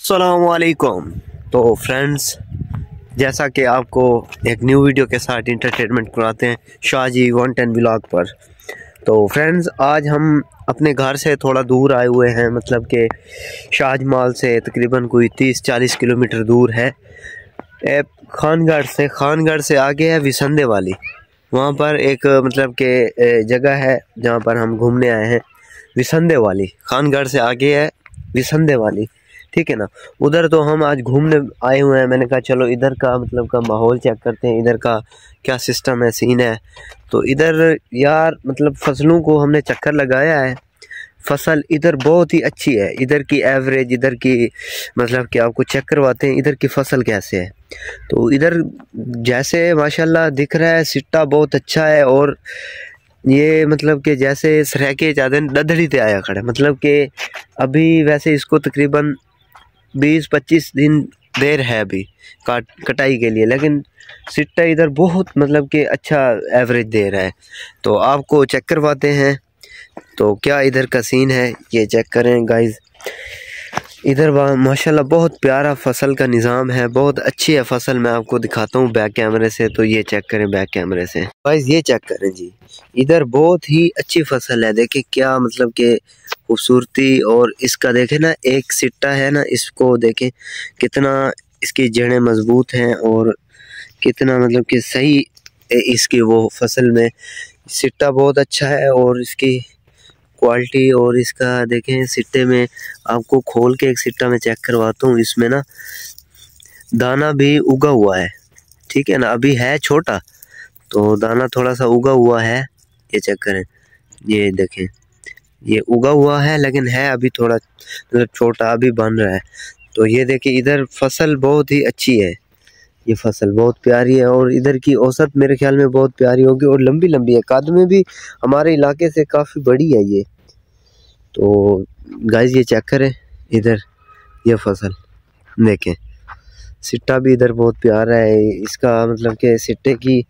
अस्सलामुअलैकुम। तो फ्रेंड्स, जैसा कि आपको एक न्यू वीडियो के साथ इंटरटेनमेंट कराते हैं शाहजी वॉन्टेन व्लॉग पर। तो फ्रेंड्स, आज हम अपने घर से थोड़ा दूर आए हुए हैं, मतलब कि शाहजमाल से तकरीबन कोई 30-40 किलोमीटर दूर है। खानगढ़ से आगे है विसंदे वाली। वहाँ पर एक मतलब कि जगह है जहाँ पर हम घूमने आए हैं। विसंदे वाली खानगढ़ से आगे है विसंदे वाली, ठीक है ना। उधर तो हम आज घूमने आए हुए हैं। मैंने कहा चलो इधर का मतलब का माहौल चेक करते हैं, इधर का क्या सिस्टम है, सीन है। तो इधर यार मतलब फसलों को हमने चक्कर लगाया है। फसल इधर बहुत ही अच्छी है। इधर की एवरेज, इधर की मतलब कि आपको चेक करवाते हैं इधर की फसल कैसे है। तो इधर जैसे माशाल्लाह दिख रहा है, सिट्टा बहुत अच्छा है। और ये मतलब कि जैसे सरेके ज़्यादा दधड़ी ते आया खड़ा, मतलब कि अभी वैसे इसको तकरीबन 20-25 दिन देर है अभी कटाई के लिए, लेकिन सिट्टा इधर बहुत मतलब कि अच्छा एवरेज दे रहा है। तो आपको चेक करवाते हैं तो क्या इधर का सीन है ये चेक करें गाइस। इधर माशाल्लाह बहुत प्यारा फसल का निज़ाम है, बहुत अच्छी है फसल। मैं आपको दिखाता हूँ बैक कैमरे से, तो ये चेक करें बैक कैमरे से गाइस, ये चेक करें जी। इधर बहुत ही अच्छी फसल है, देखिए क्या मतलब कि खूबसूरती। और इसका देखें ना, एक सिट्टा है ना, इसको देखें कितना इसकी जड़ें मजबूत हैं और कितना मतलब कि सही इसकी वो फसल में सिट्टा बहुत अच्छा है। और इसकी क्वालिटी और इसका देखें सिट्टे में, आपको खोल के एक सिट्टा में चेक करवाता हूँ। इसमें ना दाना भी उगा हुआ है, ठीक है ना। अभी है छोटा तो दाना थोड़ा सा उगा हुआ है, ये चेक करें। ये देखें ये उगा हुआ है, लेकिन है अभी थोड़ा मतलब छोटा, अभी बन रहा है। तो ये देखिए इधर फसल बहुत ही अच्छी है, ये फसल बहुत प्यारी है। और इधर की औसत मेरे ख्याल में बहुत प्यारी होगी और लंबी लंबी है, कद में भी हमारे इलाके से काफ़ी बड़ी है ये। तो गाइस ये चेक करें इधर ये फसल देखें, सिट्टा भी इधर बहुत प्यारा है। इसका मतलब कि सिट्टे की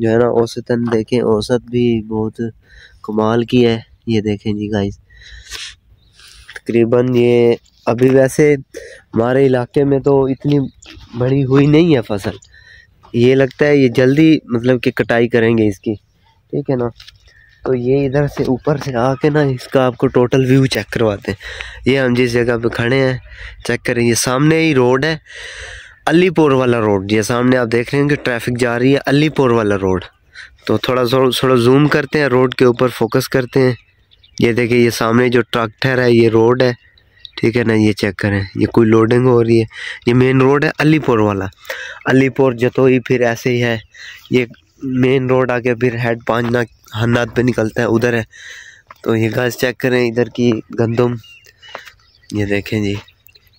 जो है ना औसतन देखें, औसत भी बहुत कमाल की है। ये देखें जी गाइस, तकरीबन ये अभी वैसे हमारे इलाके में तो इतनी बड़ी हुई नहीं है फसल। ये लगता है ये जल्दी मतलब कि कटाई करेंगे इसकी, ठीक है ना। तो ये इधर से ऊपर से आके ना इसका आपको टोटल व्यू चेक करवाते हैं। ये हम जिस जगह पे खड़े हैं चेक करें, ये सामने ही रोड है, अलीपुर वाला रोड। ये सामने आप देख रहे हैं कि ट्रैफिक जा रही है, अलीपुर वाला रोड। तो थोड़ा जूम करते हैं, रोड के ऊपर फोकस करते हैं। ये देखिए ये सामने जो ट्रैक्टर है ये रोड है, ठीक है ना। ये चेक करें, ये कोई लोडिंग हो रही है। ये मेन रोड है अलीपुर वाला, अलीपुर जतोई, फिर ऐसे ही है। ये मेन रोड आके फिर हेड 5 हन्नाद पे निकलता है, उधर है। तो ये घास चेक करें इधर की गंदम, ये देखें जी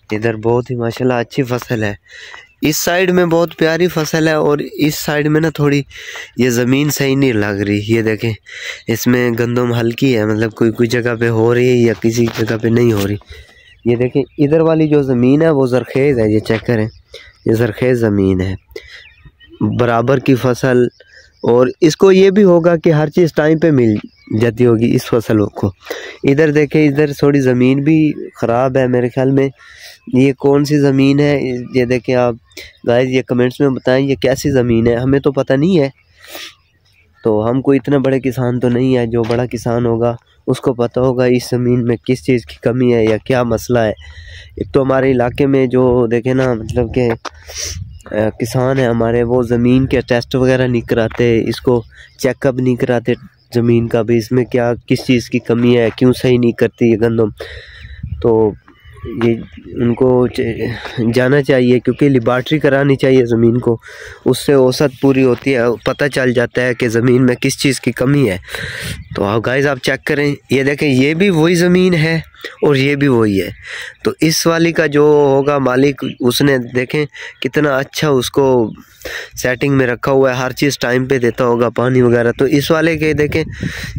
इधर बहुत ही माशाल्लाह अच्छी फसल है। इस साइड में बहुत प्यारी फसल है और इस साइड में ना थोड़ी ये ज़मीन सही नहीं लग रही। ये देखें इसमें गंदम हल्की है, मतलब कोई कोई जगह पे हो रही है या किसी जगह पे नहीं हो रही। ये देखें इधर वाली जो ज़मीन है वो ज़रखेज़ है, ये चेक करें ये ज़रखेज़ ज़मीन है, बराबर की फसल। और इसको ये भी होगा कि हर चीज़ टाइम पे मिल जाती होगी इस फसलों को। इधर देखें, इधर थोड़ी ज़मीन भी ख़राब है मेरे ख्याल में। ये कौन सी ज़मीन है ये देखें आप गाइस, ये कमेंट्स में बताएं ये कैसी ज़मीन है, हमें तो पता नहीं है। तो हम कोई इतने बड़े किसान तो नहीं है, जो बड़ा किसान होगा उसको पता होगा इस ज़मीन में किस चीज़ की कमी है या क्या मसला है। एक तो हमारे इलाके में जो देखें ना मतलब कि किसान है हमारे, वो ज़मीन के टेस्ट वगैरह नहीं कराते, इसको चेकअप नहीं कराते ज़मीन का भी, इसमें क्या किस चीज़ की कमी है, क्यों सही नहीं करती ये गंदम। तो ये उनको जाना चाहिए, क्योंकि लेबॉर्ट्री करानी चाहिए ज़मीन को, उससे औसत पूरी होती है, पता चल जाता है कि ज़मीन में किस चीज़ की कमी है। तो आप गाइस आप चेक करें, ये देखें ये भी वही ज़मीन है और ये भी वही है। तो इस वाली का जो होगा मालिक, उसने देखें कितना अच्छा उसको सेटिंग में रखा हुआ है, हर चीज़ टाइम पे देता होगा, पानी वगैरह। तो इस वाले के देखें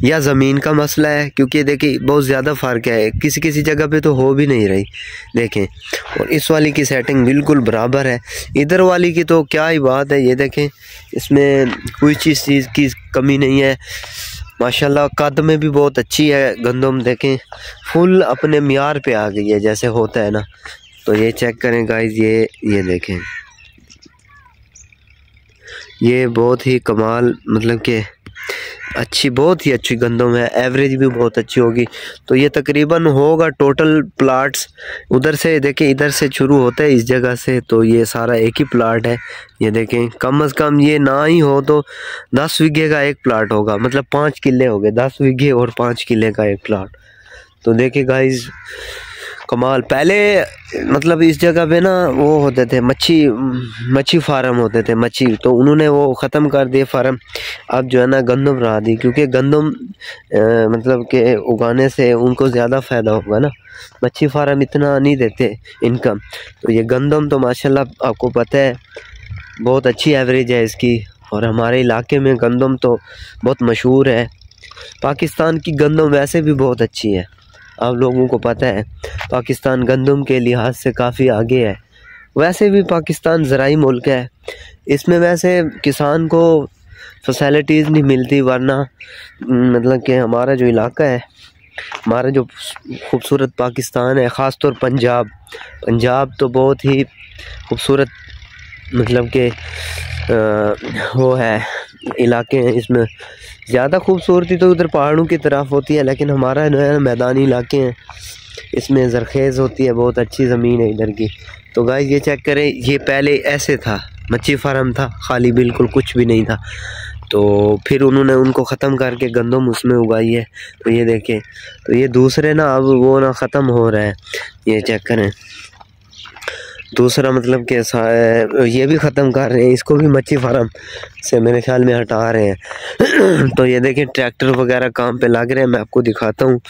या ज़मीन का मसला है, क्योंकि देखिए बहुत ज़्यादा फ़र्क है, किसी किसी जगह पे तो हो भी नहीं रही देखें। और इस वाली की सेटिंग बिल्कुल बराबर है। इधर वाली की तो क्या ही बात है, ये देखें इसमें कोई चीज़ की कमी नहीं है माशाल्लाह। कद में भी बहुत अच्छी है गंदम, देखें फुल अपने मियार पे आ गई है, जैसे होता है ना तो ये चेक करें गाइस, ये देखें, ये बहुत ही कमाल, मतलब कि अच्छी, बहुत ही अच्छी गंदम है, एवरेज भी बहुत अच्छी होगी। तो ये तकरीबन होगा टोटल प्लाट्स, उधर से देखें, इधर से शुरू होता है इस जगह से, तो ये सारा एक ही प्लाट है। ये देखें, कम से कम ये ना ही हो तो 10 बीघे का एक प्लाट होगा, मतलब 5 किले हो गए, 10 बीघे और 5 किले का एक प्लाट। तो देखिए गाइस, कमाल। पहले मतलब इस जगह पे ना वो होते थे मच्छी फार्म होते थे, मच्छी, तो उन्होंने वो ख़त्म कर दिए फार्म। अब जो है ना गंदम रहा दी, क्योंकि गंदम मतलब के उगाने से उनको ज़्यादा फ़ायदा होगा ना, मच्छी फार्म इतना नहीं देते इनकम। तो ये गंदम तो माशाल्लाह आपको पता है बहुत अच्छी एवरेज है इसकी, और हमारे इलाके में गंदम तो बहुत मशहूर है। पाकिस्तान की गंदम वैसे भी बहुत अच्छी है, आप लोगों को पता है पाकिस्तान गंदम के लिहाज से काफ़ी आगे है। वैसे भी पाकिस्तान ज़राई मुल्क है, इसमें वैसे किसान को फैसिलिटीज़ नहीं मिलती, वरना मतलब कि हमारा जो इलाका है, हमारा जो खूबसूरत पाकिस्तान है, ख़ास तौर पंजाब तो बहुत ही खूबसूरत, मतलब कि वो है इलाके हैं, इसमें ज़्यादा खूबसूरती तो उधर पहाड़ों की तरफ होती है, लेकिन हमारा जो है मैदानी इलाके हैं, इसमें ज़रखेज़ होती है, बहुत अच्छी ज़मीन है इधर की। तो गाइस ये चेक करें, ये पहले ऐसे था, मच्छी फार्म था, खाली बिल्कुल कुछ भी नहीं था, तो फिर उन्होंने उनको ख़त्म करके गंदम उसमें उगाई है। तो ये देखें, तो ये दूसरे ना अब वो ना ख़त्म हो रहा है, ये चेक करें, दूसरा मतलब कि ये भी ख़त्म कर रहे हैं, इसको भी मच्छी फार्म से मेरे ख्याल में हटा रहे हैं। तो ये देखें, ट्रैक्टर वगैरह काम पे लग रहे हैं, मैं आपको दिखाता हूँ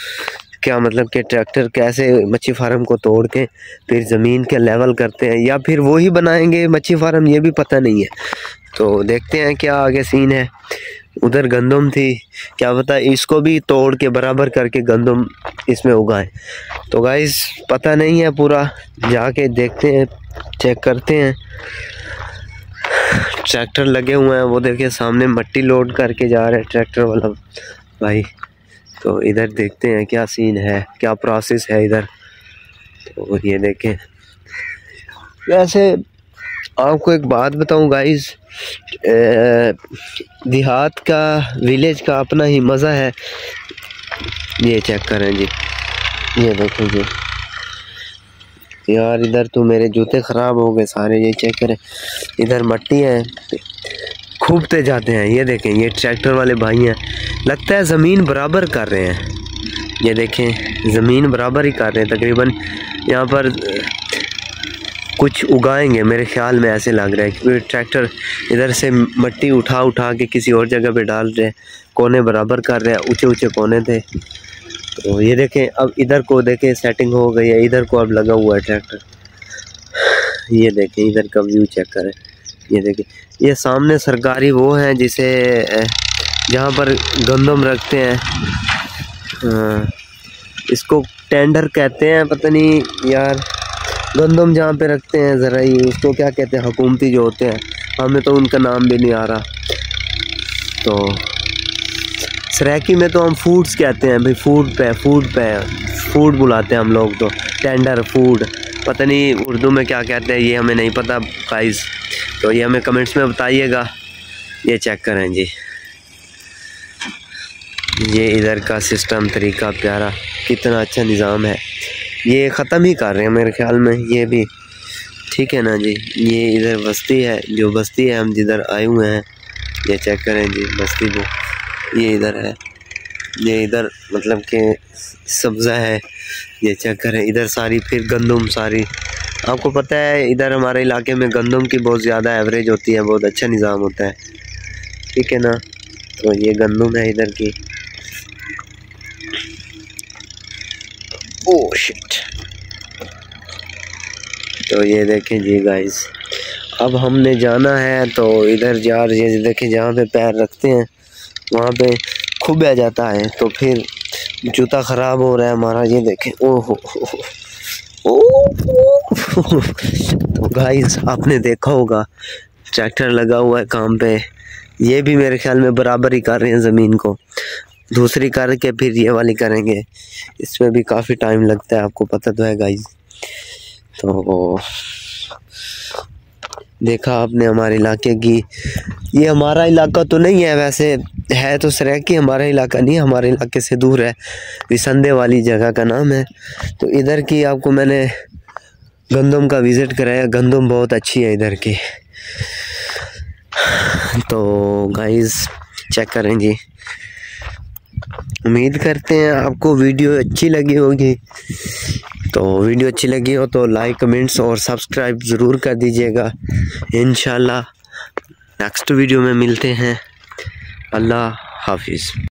क्या, मतलब कि ट्रैक्टर कैसे मच्छी फार्म को तोड़ के फिर ज़मीन के लेवल करते हैं, या फिर वो ही बनाएंगे मच्छी फार्म, ये भी पता नहीं है। तो देखते हैं क्या आगे सीन है। उधर गंदम थी, क्या पता इसको भी तोड़ के बराबर करके गंदम इसमें उगाएं। तो गाइस पता नहीं है पूरा, जाके देखते हैं, चेक करते हैं। ट्रैक्टर लगे हुए हैं, वो देखिए सामने मट्टी लोड करके जा रहे हैं ट्रैक्टर वाला भाई। तो इधर देखते हैं क्या सीन है, क्या प्रोसेस है इधर। तो ये देखें, वैसे आपको एक बात बताऊं गाइस, देहात का, विलेज का अपना ही मज़ा है। ये चेक करें जी, ये देखो जी यार, इधर तो मेरे जूते ख़राब हो गए सारे। ये चेक करें, इधर मट्टी है, खूबते जाते हैं। ये देखें, ये ट्रैक्टर वाले भाई हैं, लगता है ज़मीन बराबर कर रहे हैं। ये देखें, ज़मीन बराबर ही कर रहे हैं तकरीबन। यहाँ पर कुछ उगाएंगे मेरे ख्याल में, ऐसे लग रहा है, क्योंकि ट्रैक्टर इधर से मट्टी उठा के किसी और जगह पे डाल रहे हैं, कोने बराबर कर रहे हैं, ऊंचे ऊंचे कोने थे। तो ये देखें, अब इधर को देखें सेटिंग हो गई है, इधर को अब लगा हुआ है ट्रैक्टर। ये देखें, इधर का व्यू चेक करें। ये देखें, ये सामने सरकारी वो है जिसे जहाँ पर गंदम रखते हैं, इसको टेंडर कहते हैं, पता नहीं यार, गंदम जहाँ पे रखते हैं ज़रा ही, उसको क्या कहते हैं, हुकूमती जो होते हैं, हमें तो उनका नाम भी नहीं आ रहा। तो सराइकी में तो हम फूड्स कहते हैं भाई, फूड बुलाते हैं हम लोग, तो टेंडर फूड, पता नहीं उर्दू में क्या कहते हैं, ये हमें नहीं पता गाइस। तो ये हमें कमेंट्स में बताइएगा। ये चेक करें जी, ये इधर का सिस्टम, तरीका प्यारा, कितना अच्छा निज़ाम है। ये ख़त्म ही कर रहे हैं मेरे ख्याल में, ये भी ठीक है ना जी। ये इधर बस्ती है, जो बस्ती है हम जिधर आए हुए हैं, ये चेक करें जी, बस्ती को, ये इधर है, ये इधर मतलब कि सब्ज़ा है। ये चेक करें, इधर सारी फिर गंदम सारी, आपको पता है इधर हमारे इलाके में गंदम की बहुत ज़्यादा एवरेज होती है, बहुत अच्छा निज़ाम होता है, ठीक है ना। तो ये गंदम है इधर की। Oh shit. तो ये देखें जी गाइस, अब हमने जाना है, तो इधर यार ये देखें, जहाँ पे पैर रखते हैं वहाँ पे खुब आ जाता है, तो फिर जूता ख़राब हो रहा है हमारा। ये देखें, ओहो तो गाइस आपने देखा होगा, ट्रैक्टर लगा हुआ है काम पे, ये भी मेरे ख्याल में बराबर ही कर रहे हैं ज़मीन को, दूसरी करके फिर ये वाली करेंगे, इसमें भी काफ़ी टाइम लगता है, आपको पता तो है गाइस। तो देखा आपने हमारे इलाके की, ये हमारा इलाका तो नहीं है, वैसे है तो सरायकी, हमारा इलाका नहीं, हमारे इलाके से दूर है, विसंदे वाली जगह का नाम है। तो इधर की आपको मैंने गंदम का विज़िट कराया, गंदम बहुत अच्छी है इधर की। तो गाइस चेक करें जी, उम्मीद करते हैं आपको वीडियो अच्छी लगी होगी। तो वीडियो अच्छी लगी हो तो लाइक, कमेंट्स और सब्सक्राइब ज़रूर कर दीजिएगा। इंशाल्लाह नेक्स्ट वीडियो में मिलते हैं। अल्लाह हाफिज़।